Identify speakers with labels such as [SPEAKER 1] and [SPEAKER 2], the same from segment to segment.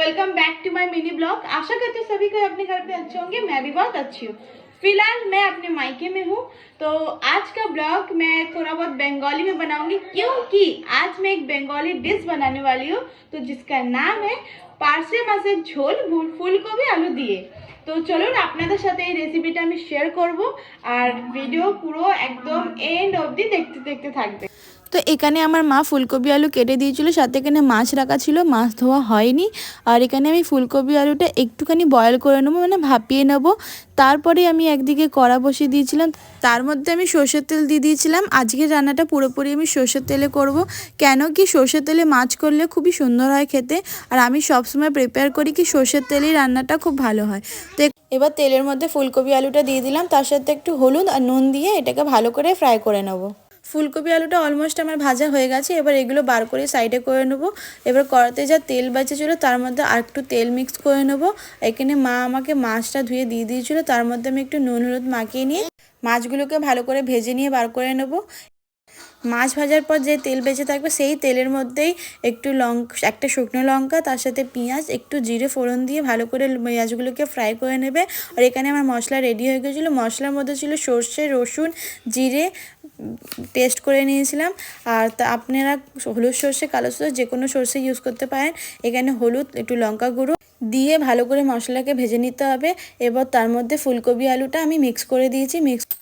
[SPEAKER 1] Welcome back to my mini blog. आशा करती हूँ सभी को अपने घर पे अच्छे होंगे। मैं भी बहुत अच्छी हूँ। फिलहाल मैं अपने मायके में हूँ, तो आज का ब्लॉग मैं थोड़ा बहुत बंगाली में बनाऊंगी, क्योंकि आज मैं एक बंगाली डिश बनाने वाली हूँ, तो जिसका नाम है पार्से माছের ঝোল ফুলকপি আলু দিয়ে। তো চলুন আপনাদের সাথে এই রেসিপিটা আমি শেয়ার করব, আর ভিডিও পুরো একদম এন্ড অবধি দেখতে দেখতে থাকবে।
[SPEAKER 2] তো এখানে আমার মা ফুলকপি আলু কেটে দিয়েছিল, সাথে এখানে মাছ রাখা ছিল, মাছ ধোয়া হয়নি। আর এখানে আমি ফুলকপি আলুটা একটুখানি বয়েল করে নেবো, মানে ভাপিয়ে নেব। তারপরে আমি একদিকে কড়া বসিয়ে দিয়েছিলাম, তার মধ্যে আমি সর্ষের তেল দিয়ে দিয়েছিলাম। আজকের রান্নাটা পুরোপুরি আমি সর্ষের তেলে করব, কেন কি সর্ষের তেলে মাছ করলে খুবই সুন্দর হয় খেতে। আর আমি সবসময় প্রিপেয়ার করি কি সর্ষের তেলেই রান্নাটা খুব ভালো হয়। তো এবার তেলের মধ্যে ফুলকপি আলুটা দিয়ে দিলাম, তার সাথে একটু হলুদ আর নুন দিয়ে এটাকে ভালো করে ফ্রাই করে নেব। ফুলকপি আলুটা অলমোস্ট আমার ভাজা হয়ে গেছে। এবার এগুলো বার করে সাইডে করে নেবো। এবার কড়াতে যা তেল বেঁচেছিলো তার মধ্যে আর একটু তেল মিক্স করে নেবো। এখানে মা আমাকে মাছটা ধুয়ে দিয়ে দিয়েছিলো, তার মধ্যে আমি একটু নুন হলুদ মাখিয়ে নিয়ে মাছগুলোকে ভালো করে ভেজে নিয়ে বার করে নেবো। মাছ ভাজার পর যে তেল বেঁচে থাকবে সেই তেলের মধ্যেই একটু একটা শুকনো লঙ্কা, তার সাথে পেঁয়াজ, একটু জিরে ফোড়ন দিয়ে ভালো করে পেঁয়াজগুলোকে ফ্রাই করে নেবে। আর এখানে আমার মশলা রেডি হয়ে গেছিলো। মশলার মধ্যে ছিল সর্ষে, রসুন, জিরে পেস্ট করে নিয়েছিলাম। আর আপনারা হলুদ সর্ষে, কালো সর্ষে যে কোনো সর্ষে ইউজ করতে পারেন। এখানে হলুদ, একটু লঙ্কা গুঁড়ো দিয়ে ভালো করে মশলাকে ভেজে নিতে হবে। এবার তার মধ্যে ফুলকপি আলুটা আমি মিক্স করে দিয়েছি।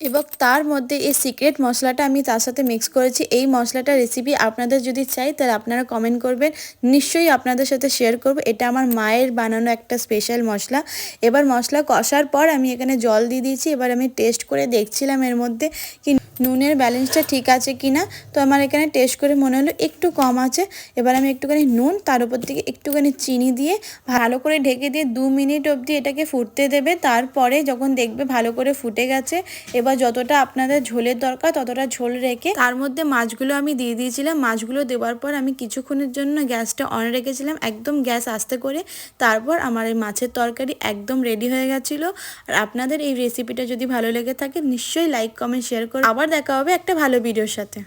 [SPEAKER 2] এবার তার মধ্যে এই সিক্রেট মশলাটা আমি তার সাথে মিক্স করেছি। এই মশলাটা রেসিপি আপনাদের যদি চাই তাহলে আপনারা কমেন্ট করবেন, নিশ্চয়ই আপনাদের সাথে শেয়ার করব। এটা আমার মায়ের বানানো একটা স্পেশাল মশলা। এবার মশলা কষার পর আমি এখানে জল দিয়ে দিয়েছি। এবার আমি টেস্ট করে দেখছিলাম এর মধ্যে কি নুনের ব্যালেন্সটা ঠিক আছে কি না। তো আমার এখানে টেস্ট করে মনে হলো একটু কম আছে। এবার আমি একটুখানি নুন, তার উপর থেকে একটুখানি চিনি দিয়ে ভালো করে ঢেকে দিয়ে 2 মিনিট অবধি এটাকে ফুটতে দেবে। তারপরে যখন দেখবে ভালো করে ফুটে গেছে, এবার যতটা আপনাদের ঝোলের দরকার ততটা ঝোল রেখে তার মধ্যে মাছগুলো আমি দিয়ে দিয়েছিলাম। মাছগুলো দেওয়ার পর আমি কিছুক্ষণের জন্য গ্যাসটা অন রেখেছিলাম, একদম গ্যাস আস্তে করে। তারপর আমার এই মাছের তরকারি একদম রেডি হয়ে গেছিলো। আর আপনাদের এই রেসিপিটা যদি ভালো লেগে থাকে নিশ্চয়ই লাইক, কমেন্ট, শেয়ার করুন। আবার দেখা হবে একটা ভালো ভিডিওর সাথে।